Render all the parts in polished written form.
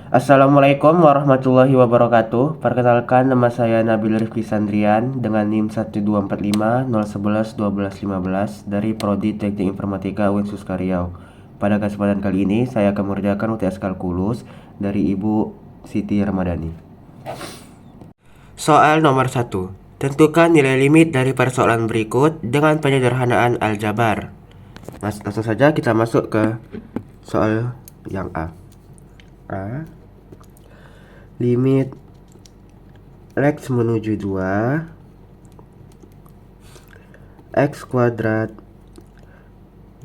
Assalamualaikum warahmatullahi wabarakatuh. Perkenalkan, nama saya Nabil Rifki Sandrian dengan NIM 12450111215 dari Prodi Teknik Informatika UIN Suska Riau. Pada kesempatan kali ini saya akan mengerjakan UTS Kalkulus dari Ibu Siti Ramadhani. Soal nomor 1. Tentukan nilai limit dari persoalan berikut dengan penyederhanaan aljabar. Langsung saja kita masuk ke soal yang A. Limit X menuju 2 X kuadrat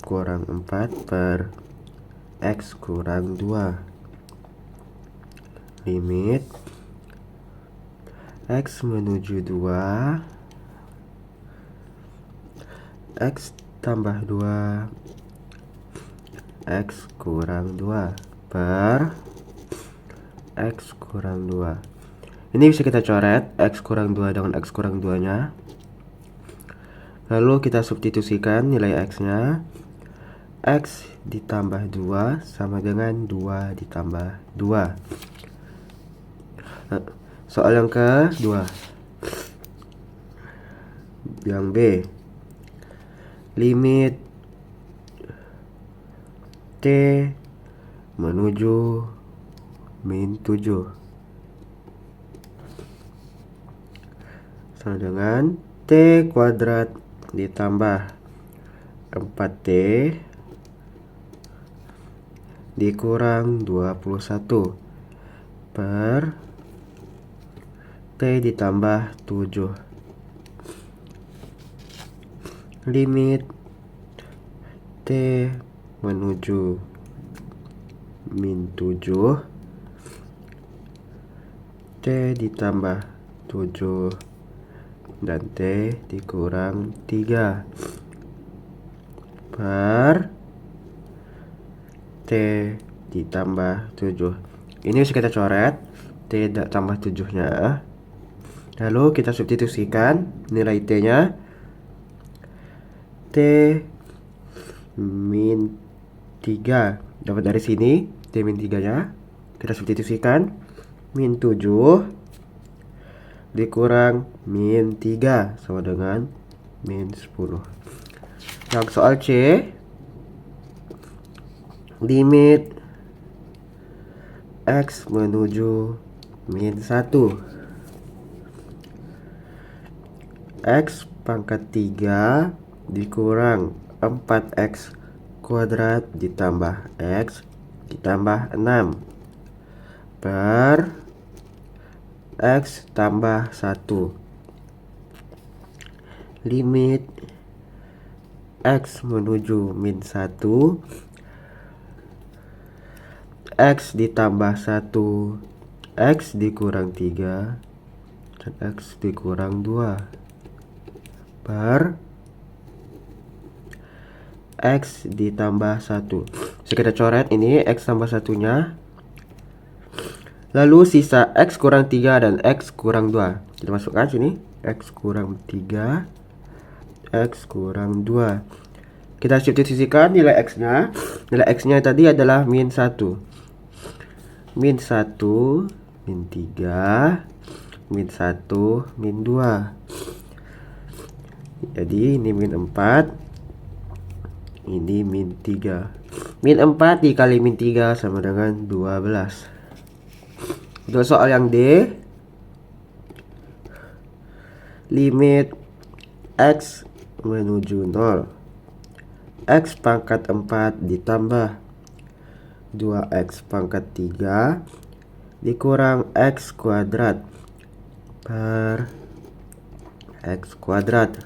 kurang 4 per X kurang 2. Limit X menuju 2 X tambah 2 X kurang 2 per X kurang 2. Ini bisa kita coret X kurang 2 dengan X kurang 2 nya. Lalu kita substitusikan nilai X nya. X ditambah 2 sama dengan 2 ditambah 2. Soal yang kedua. Yang B. Limit T menuju min 7 sama dengan T kuadrat ditambah 4T dikurang 21 per T ditambah 7. Limit T menuju min 7 T ditambah 7 dan T dikurang 3 per T ditambah 7. Ini bisa kita coret T tambah 7 nya. Lalu kita substitusikan nilai T nya. T min 3 dapat dari sini. T min 3 nya kita substitusikan min 7 dikurang min 3 sama dengan min 10. Yang soal C, limit X menuju min 1 X pangkat 3 dikurang 4X kuadrat ditambah X ditambah 6 per X tambah 1. Limit X menuju min 1 X ditambah 1 X dikurang 3 dan X dikurang 2 per X ditambah 1. Bisa kita coret ini X tambah 1 nya. Lalu sisa X kurang 3 dan X kurang 2. Kita masukkan sini X kurang 3 X kurang 2. Kita substitusikan nilai X nya. Nilai X nya tadi adalah min 1 min 1 min 3 min 1 min 2. Jadi ini min 4, ini min 3. Min 4 dikali min 3 sama dengan 12. Untuk soal yang D, limit X menuju 0 X pangkat 4 ditambah 2X pangkat 3 dikurang X kuadrat per X kuadrat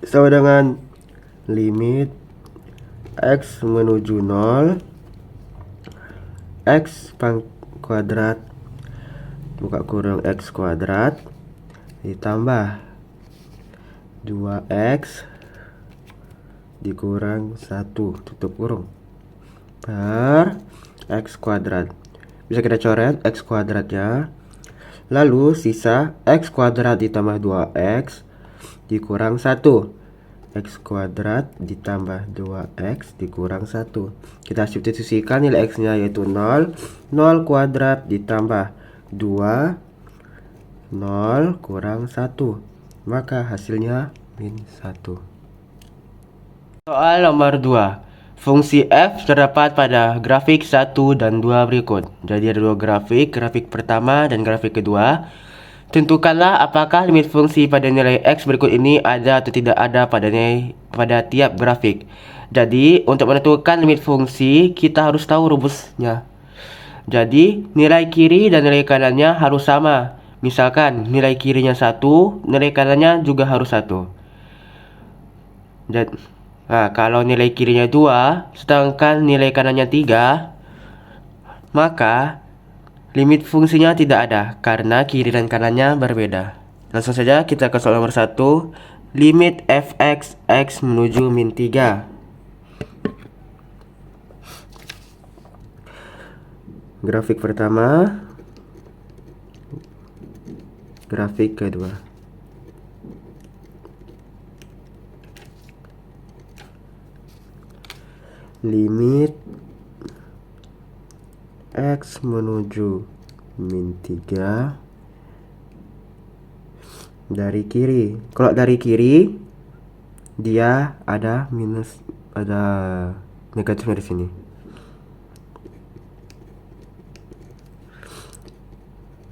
sama dengan limit X menuju 0 X kuadrat buka kurung X kuadrat ditambah 2X dikurang 1 tutup kurung per X kuadrat. Bisa kita coret X kuadratnya. Lalu sisa X kuadrat ditambah 2X dikurang 1 X kuadrat ditambah 2X dikurang 1. Kita substitusikan nilai X nya yaitu 0. 0 kuadrat ditambah 2, 0 kurang 1. Maka hasilnya min 1. Soal nomor 2. Fungsi f terdapat pada grafik 1 dan 2 berikut. Jadi ada dua grafik, grafik pertama dan grafik kedua. Tentukanlah apakah limit fungsi pada nilai X berikut ini ada atau tidak ada pada tiap grafik. Jadi untuk menentukan limit fungsi kita harus tahu rumusnya. Jadi nilai kiri dan nilai kanannya harus sama. Misalkan nilai kirinya 1, nilai kanannya juga harus 1. Nah, kalau nilai kirinya 2, sedangkan nilai kanannya 3, maka limit fungsinya tidak ada karena kiri dan kanannya berbeda. Langsung saja kita ke soal nomor 1. Limit fx x menuju min 3. Grafik pertama, grafik kedua. Limit X menuju min 3 dari kiri. Kalau dari kiri dia ada minus, ada negatifnya di sini.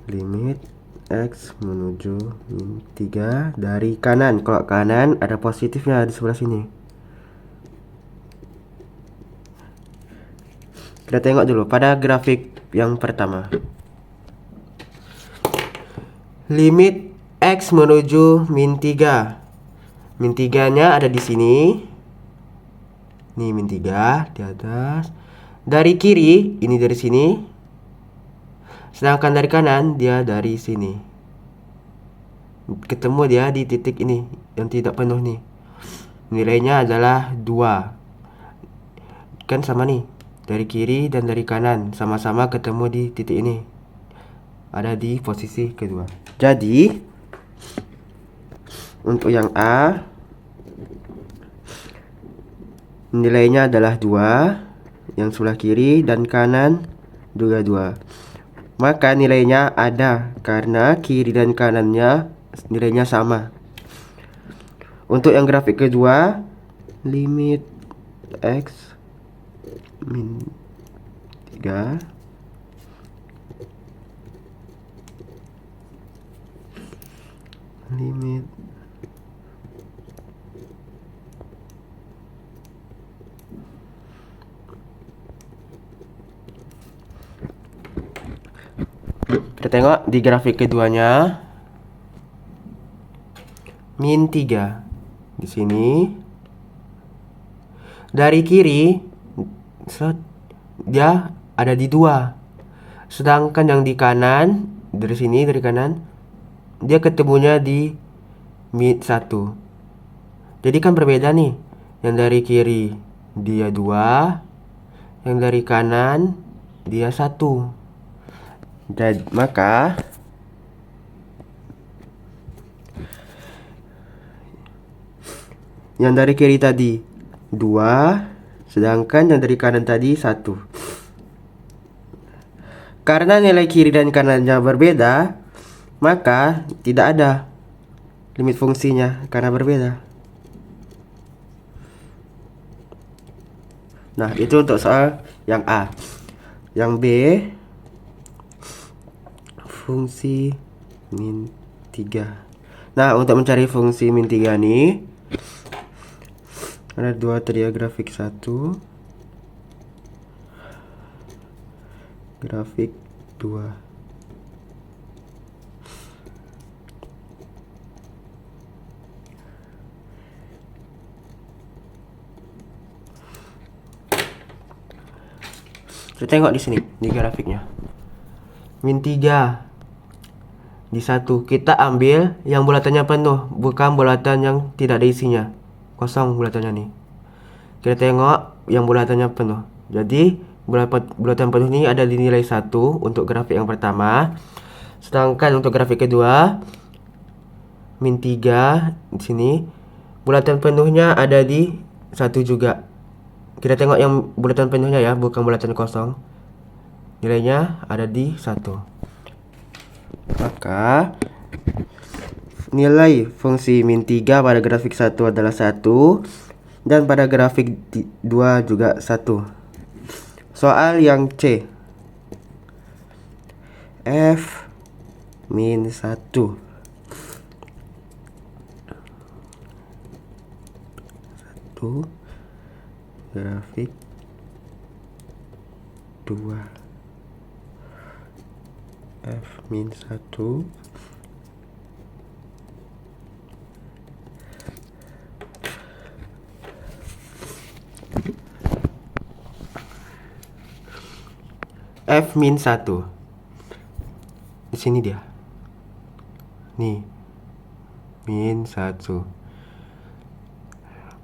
Limit X menuju min 3 dari kanan. Kalau kanan ada positifnya di sebelah sini. Kita tengok dulu pada grafik yang pertama. Limit X menuju min 3. Min 3-nya ada di sini. Nih min 3 di atas. Dari kiri, ini dari sini. Sedangkan dari kanan, dia dari sini. Ketemu dia di titik ini, yang tidak penuh nih. Nilainya adalah 2. Kan sama nih. Dari kiri dan dari kanan sama-sama ketemu di titik ini. Ada di posisi kedua. Jadi untuk yang A nilainya adalah 2. Yang sebelah kiri dan kanan juga 2. Maka nilainya ada karena kiri dan kanannya nilainya sama. Untuk yang grafik kedua, limit X min 3 limit kita tengok di grafik keduanya min 3 di sini. Dari kiri dia ada di 2. Sedangkan yang di kanan, dari sini, dari kanan, dia ketemunya di min 1. Jadi kan berbeda nih. Yang dari kiri dia 2, yang dari kanan dia 1. Dan maka yang dari kiri tadi 2, sedangkan yang dari kanan tadi 1. Karena nilai kiri dan kanannya berbeda, maka tidak ada limit fungsinya karena berbeda. Nah, itu untuk soal yang A. Yang B, fungsi min 3. Nah, untuk mencari fungsi min 3 nih, ada dua tadi ya, grafik 1, grafik 2. Kita tengok di sini di grafiknya. Min 3 di 1 kita ambil yang bulatannya penuh, bukan bulatan yang tidak ada isinya. Kosong bulatannya nih. Kita tengok yang bulatannya penuh. Jadi bulatan penuh ini ada di nilai 1 untuk grafik yang pertama. Sedangkan untuk grafik kedua min 3 di sini bulatan penuhnya ada di 1 juga. Kita tengok yang bulatan penuhnya ya, bukan bulatan kosong. Nilainya ada di 1. Maka nilai fungsi min 3 pada grafik 1 adalah 1, dan pada grafik 2 juga 1. Soal yang C. F min 1. Grafik 2. F min 1 F min 1. Di sini dia. Nih. Min 1.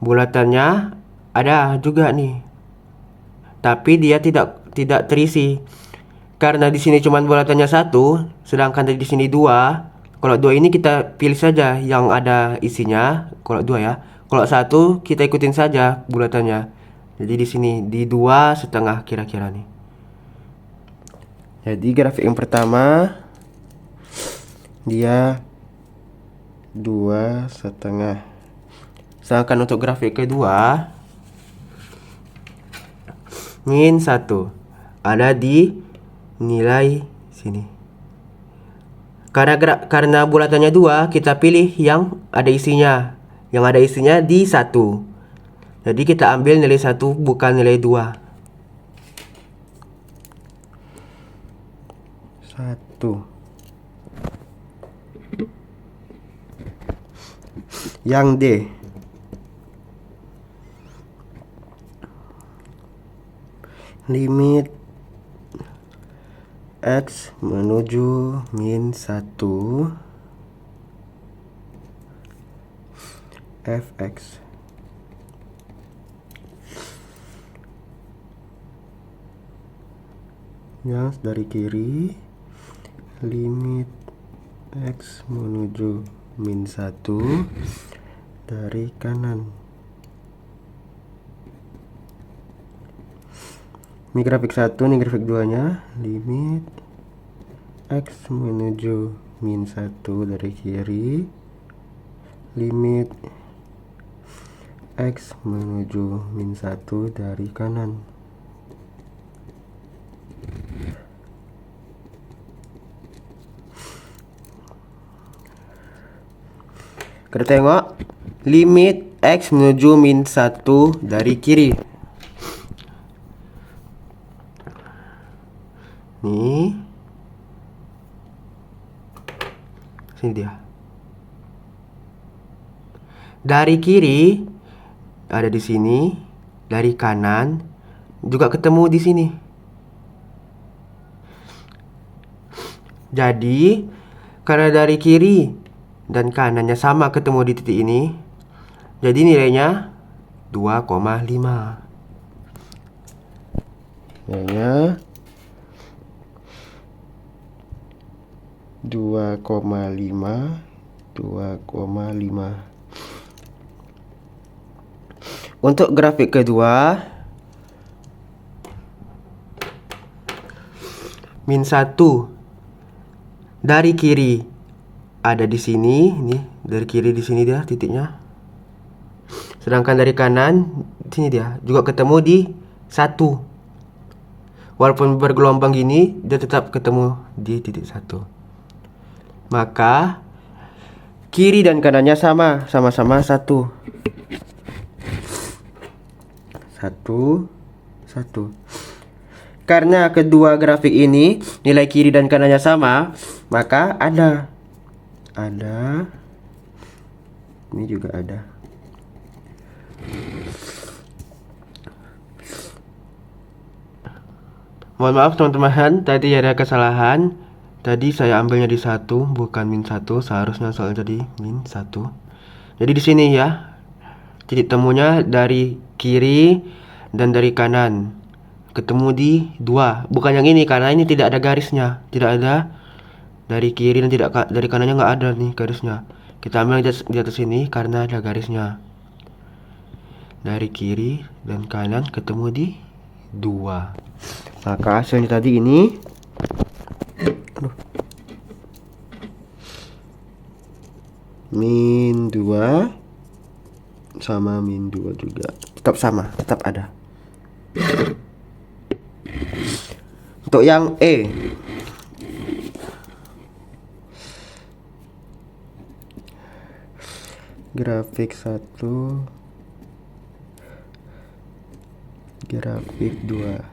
Bulatannya ada juga nih. Tapi dia tidak terisi. Karena di sini cuma bulatannya 1, sedangkan di sini 2. Kalau 2 ini kita pilih saja yang ada isinya. Kalau 2 ya. Kalau 1 kita ikutin saja bulatannya. Jadi di sini di 2,5 kira-kira nih. Jadi grafik yang pertama dia 2,5. Sedangkan untuk grafik kedua min 1 ada di nilai sini. Karena bulatannya 2, kita pilih yang ada isinya. Yang ada isinya di 1. Jadi kita ambil nilai 1 bukan nilai 2. 1. Yang D. Limit X menuju min 1 Fx. Yang dari kiri, limit X menuju min 1 dari kanan. Ini grafik 1, ini grafik 2 nya. Limit X menuju min 1 dari kiri, limit X menuju min 1 dari kanan. Kita tengok limit X menuju min 1 dari kiri. Nih, sini dia. Dari kiri ada di sini, dari kanan juga ketemu di sini. Jadi, karena dari kiri dan kanannya sama ketemu di titik ini, jadi nilainya 2,5. Nilainya 2,5. Untuk grafik kedua, min 1 dari kiri ada di sini, nih dari kiri di sini dia titiknya. Sedangkan dari kanan sini dia juga ketemu di 1. Walaupun bergelombang gini, dia tetap ketemu di titik 1. Maka kiri dan kanannya sama-sama 1. 1. Karena kedua grafik ini nilai kiri dan kanannya sama, maka ada. Ini juga ada. Mohon maaf teman-teman, tadi ada kesalahan. Tadi saya ambilnya di 1, bukan min 1. Seharusnya soal jadi min 1. Jadi di sini ya, titik temunya dari kiri dan dari kanan ketemu di 2. Bukan yang ini, karena ini tidak ada garisnya. Tidak ada dari kiri dan tidak dari kanannya, nggak ada nih garisnya. Kita ambil di atas ini karena ada garisnya. dari kiri dan kanan ketemu di 2. Maka hasilnya tadi ini min 2 sama min 2 juga. Tetap sama, tetap ada. Untuk yang E, grafik 1, grafik 2.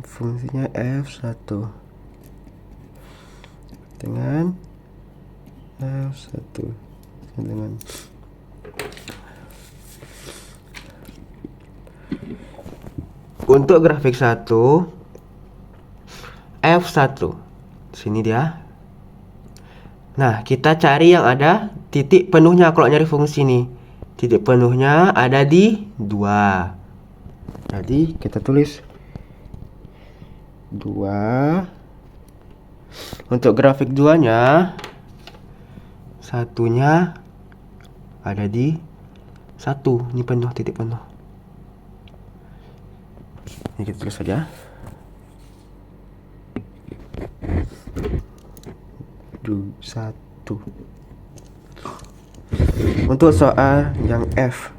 Fungsinya F1 dengan F1 dengan untuk grafik 1 F1 sini dia. Nah, kita cari yang ada titik penuhnya. Kalau nyari fungsi nih, titik penuhnya ada di 2. Jadi kita tulis 2. Untuk grafik 2 nya, satunya ada di 1. Ini penuh, titik penuh. Ini kita tulis saja 1. Untuk soal yang F,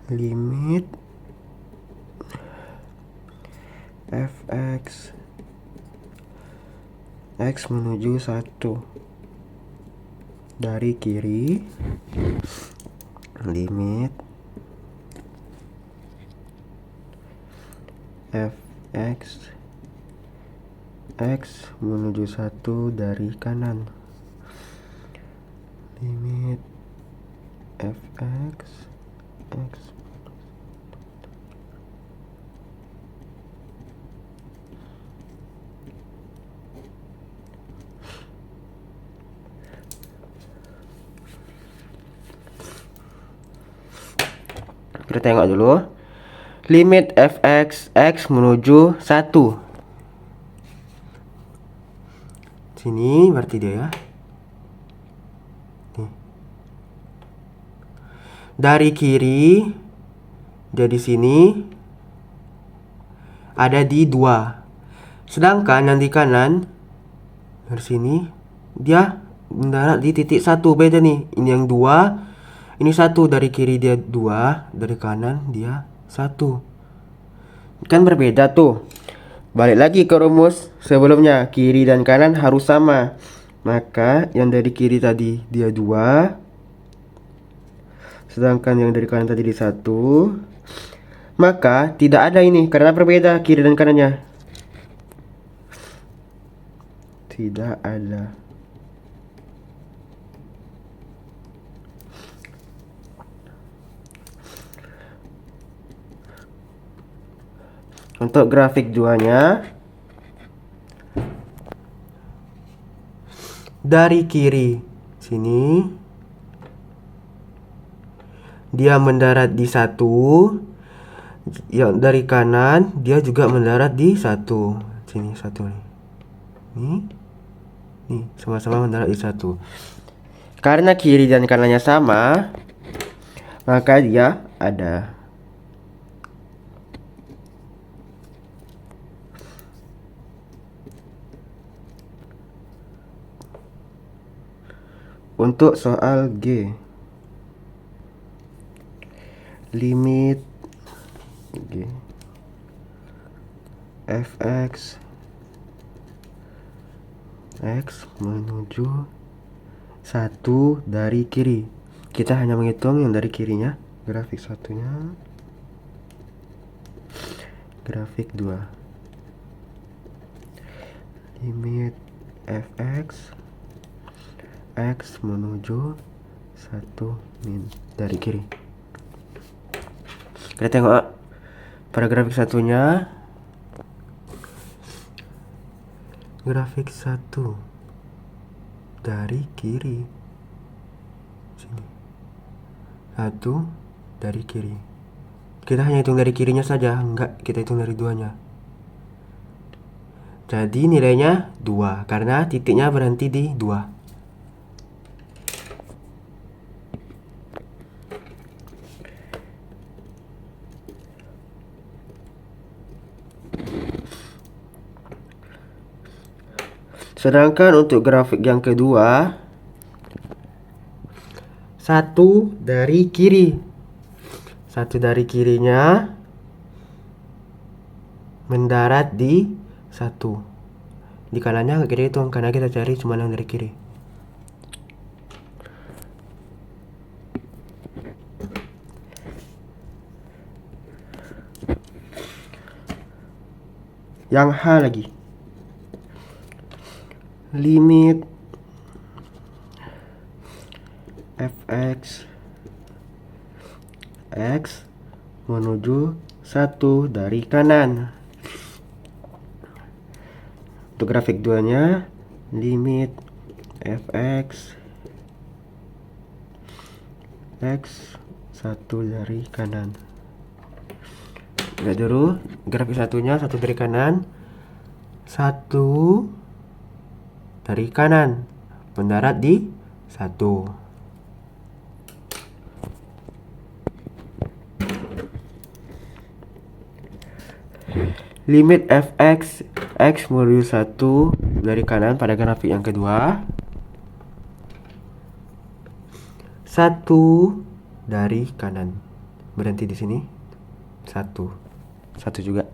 limit fx x menuju 1 dari kiri, limit fx x menuju 1 dari kanan, limit fx x kita tengok dulu. Limit fx x menuju 1. Sini berarti dia ya. Nih. Dari kiri dia di sini ada di 2. Sedangkan yang di kanan dari sini dia mendarat di titik 1. Beda nih. Ini yang 2. Ini 1, dari kiri dia 2, dari kanan dia 1. Kan berbeda tuh. Balik lagi ke rumus sebelumnya, kiri dan kanan harus sama. Maka yang dari kiri tadi dia 2, sedangkan yang dari kanan tadi di 1. Maka tidak ada ini karena berbeda kiri dan kanannya. Tidak ada. Untuk grafik 2-nya, dari kiri sini dia mendarat di 1. Yang dari kanan dia juga mendarat di 1. Sini 1 nih. Nih sama-sama mendarat di 1. Karena kiri dan kanannya sama, maka dia ada. Untuk soal G, limit G fx x menuju 1 dari kiri. Kita hanya menghitung yang dari kirinya. Grafik 1-nya, grafik 2, limit fx x menuju 1 min dari kiri. Kita tengok pada grafik 1-nya. Grafik 1 dari kiri. Sini. 1 dari kiri. Kita hanya hitung dari kirinya saja, enggak kita hitung dari duanya. Jadi nilainya 2 karena titiknya berhenti di 2. Sedangkan untuk grafik yang kedua, 1 dari kiri. 1 dari kirinya mendarat di 1. Di kanannya nggak kita hitung karena kita cari cuma yang dari kiri. Yang H lagi. Limit fx x menuju 1 dari kanan. Untuk grafik duanya, limit fx x 1 dari kanan. Lihat dulu grafik satunya, 1 dari kanan, 1 dari kanan mendarat di 1. Limit fx x menuju 1 dari kanan pada grafik yang kedua, 1 dari kanan berhenti di sini, 1 juga.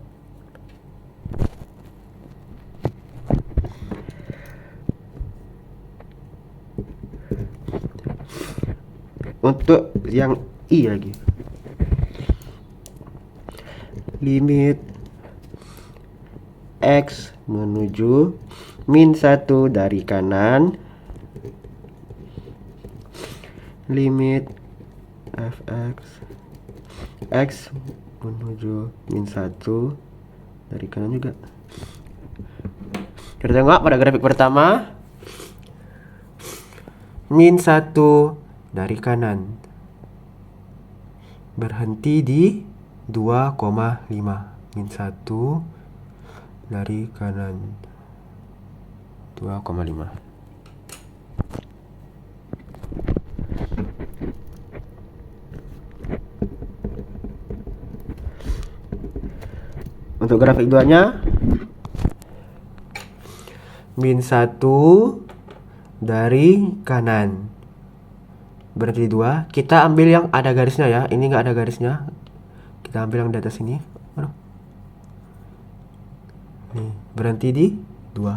Untuk yang I lagi, limit x menuju min 1 dari kanan, limit fx x menuju min 1 dari kanan juga. Kita tengok pada grafik pertama, min 1 dari kanan berhenti di 2,5. Min 1 dari kanan 2,5. Untuk grafik duanya, min 1 dari kanan berarti 2. Kita ambil yang ada garisnya ya. Ini nggak ada garisnya. Kita ambil yang di atas ini. Nih, berhenti di 2.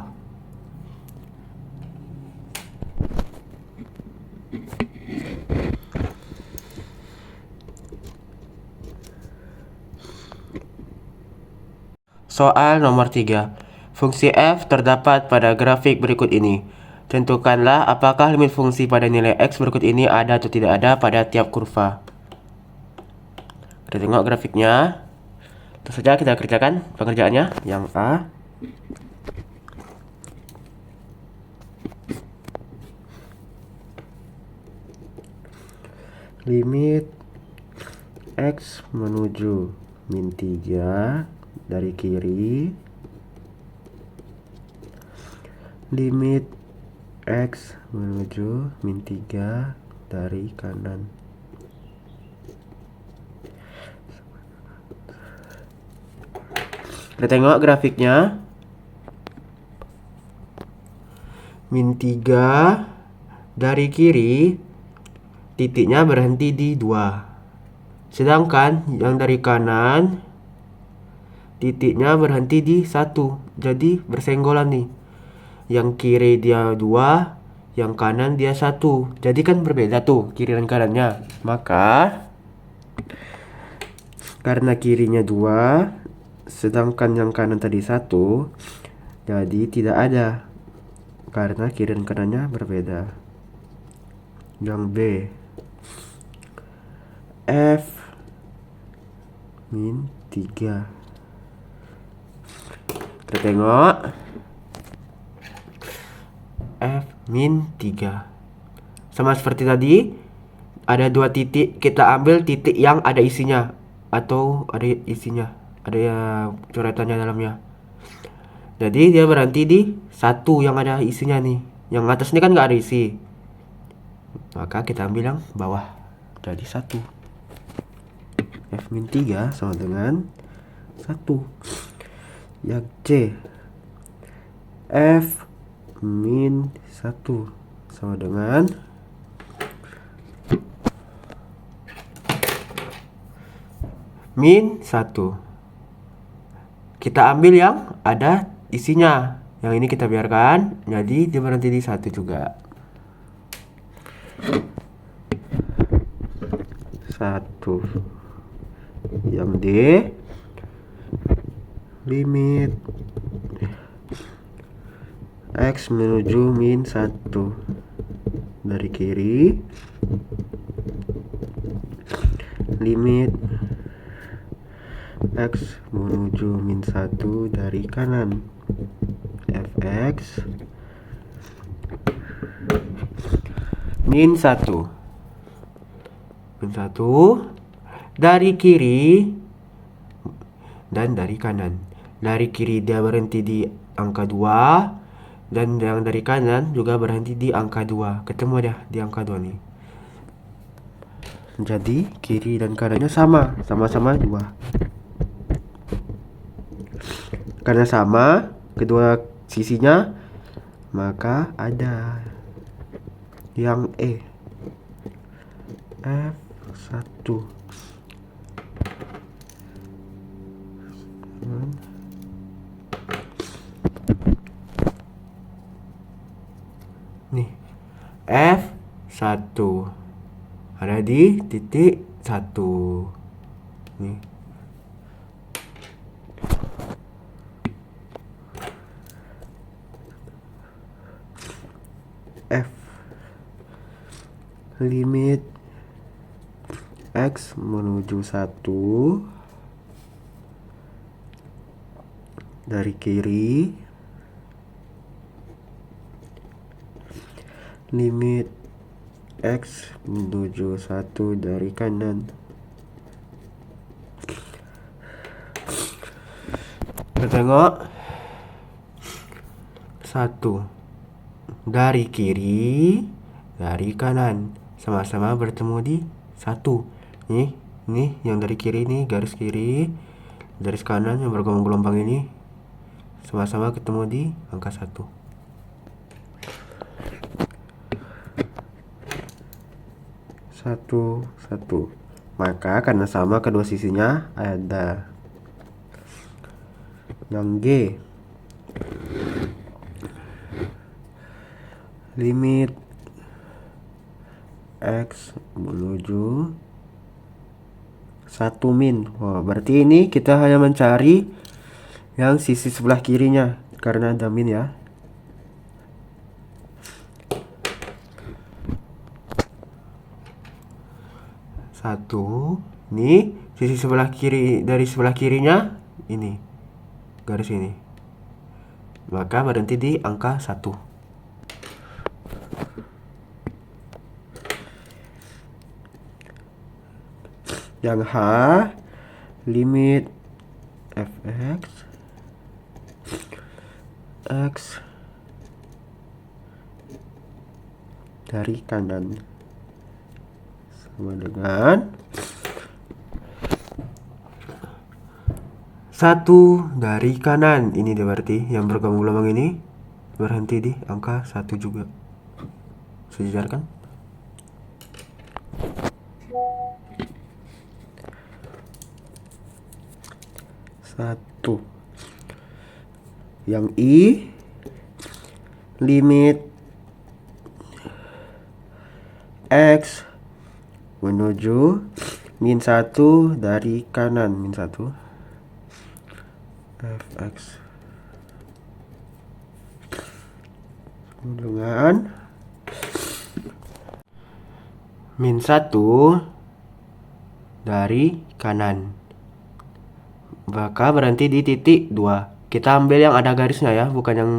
Soal nomor 3. Fungsi f terdapat pada grafik berikut ini. Tentukanlah apakah limit fungsi pada nilai x berikut ini ada atau tidak ada pada tiap kurva. Kita tengok grafiknya. Tentu saja kita kerjakan pengerjaannya. Yang A, limit x menuju min 3 dari kiri, limit x menuju min 3 dari kanan. Kita tengok grafiknya. Min 3 dari kiri, titiknya berhenti di 2. Sedangkan yang dari kanan, titiknya berhenti di 1. Jadi bersenggolan nih. Yang kiri dia 2, yang kanan dia 1. Jadi kan berbeda tuh kiri dan kanannya. Maka karena kirinya 2, sedangkan yang kanan tadi 1, jadi tidak ada karena kiri dan kanannya berbeda. Yang B, f min 3. Kita tengok f min 3 sama seperti tadi. ada 2 titik, kita ambil titik yang ada isinya atau ada isinya, ada ya coretannya dalamnya. Jadi dia berhenti di 1 yang ada isinya nih. Yang atas ini kan nggak ada isi, maka kita ambil yang bawah, jadi 1. F-3 sama dengan 1. Yang C, F-1 sama dengan -1. Kita ambil yang ada isinya, yang ini kita biarkan, jadi dia berhenti di 1 juga. 1. Yang D, limit X menuju -1 dari kiri, limit X menuju -1 dari kanan, Fx -1 dari kiri dan dari kanan. Dari kiri dia berhenti di angka 2, dan yang dari kanan juga berhenti di angka 2. Ketemu dia di angka 2 nih. Jadi kiri dan kanannya sama-sama 2. Karena sama kedua sisinya, maka ada yang E, F1. Nih, F1 ada di titik 1 nih. F, limit X menuju 1 dari kiri, limit X menuju 1 dari kanan. Kita tengok 1 dari kiri, dari kanan, sama-sama bertemu di 1. Nih yang dari kiri nih, garis kiri, garis kanan yang bergelombang-gelombang ini sama-sama ketemu di angka 1. Satu. Maka karena sama kedua sisinya ada. Yang G, limit X menuju 1 min. Oh, berarti ini kita hanya mencari yang sisi sebelah kirinya karena ada min ya. Satu, ini sisi sebelah kiri, dari sebelah kirinya ini garis ini, maka berhenti di angka 1. Yang H, limit Fx X dari kanan sama dengan 1 dari kanan. Ini dia berarti yang bergelombang-gelombang ini berhenti di angka 1 juga. Sejajar kan? Satu. Yang I, limit X menuju -1 dari kanan, -1 Fx dengan -1 dari kanan, maka berhenti di titik 2. Kita ambil yang ada garisnya ya, bukan yang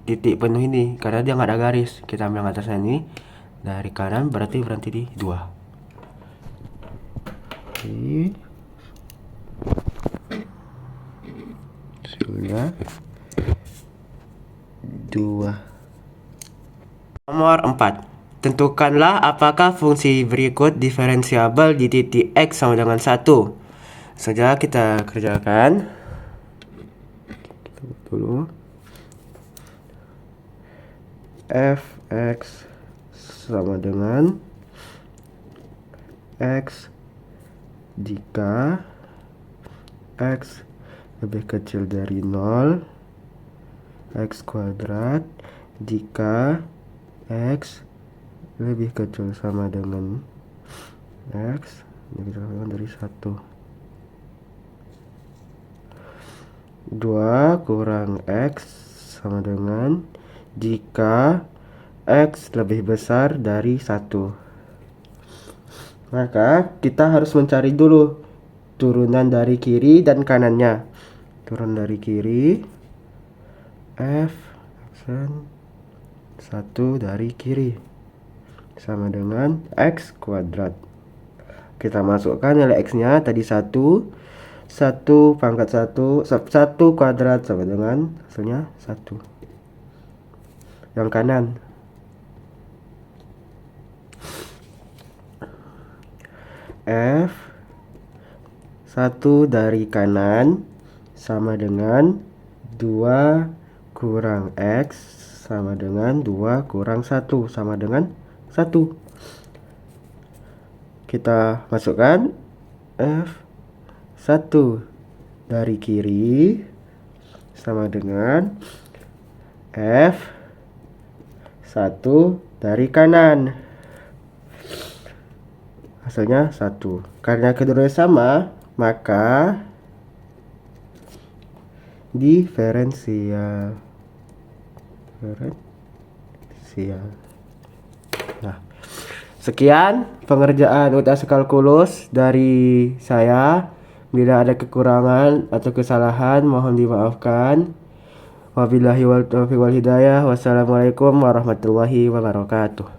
titik penuh ini, karena dia nggak ada garis. Kita ambil yang atasnya ini dari kanan, berarti berhenti di 2. Ini sudah 2. Nomor 4. Tentukanlah apakah fungsi berikut diferensiabel di titik X sama dengan 1. Saja kita kerjakan. Kita buat dulu. Fx sama dengan X jika X lebih kecil dari 0, X kuadrat jika X lebih kecil sama dengan X lebih kecil sama dari 1. 2 kurang X sama dengan jika X lebih besar dari 1. Maka kita harus mencari dulu turunan dari kiri dan kanannya. Turun dari kiri F aksen 1 dari kiri sama dengan X kuadrat. Kita masukkan nilai X nya tadi 1 pangkat 1 kuadrat sama dengan hasilnya 1. Yang kanan F 1 dari kanan sama dengan 2 kurang X sama dengan 2 kurang 1 sama dengan 1. Kita masukkan F 1 dari kiri sama dengan F 1 dari kanan. Hasilnya 1. Karena keduanya sama, maka diferensial. Nah, sekian pengerjaan UTS kalkulus dari saya. Bila ada kekurangan atau kesalahan mohon dimaafkan. Wabillahi wal taufiq wal hidayah. Wassalamualaikum warahmatullahi wabarakatuh.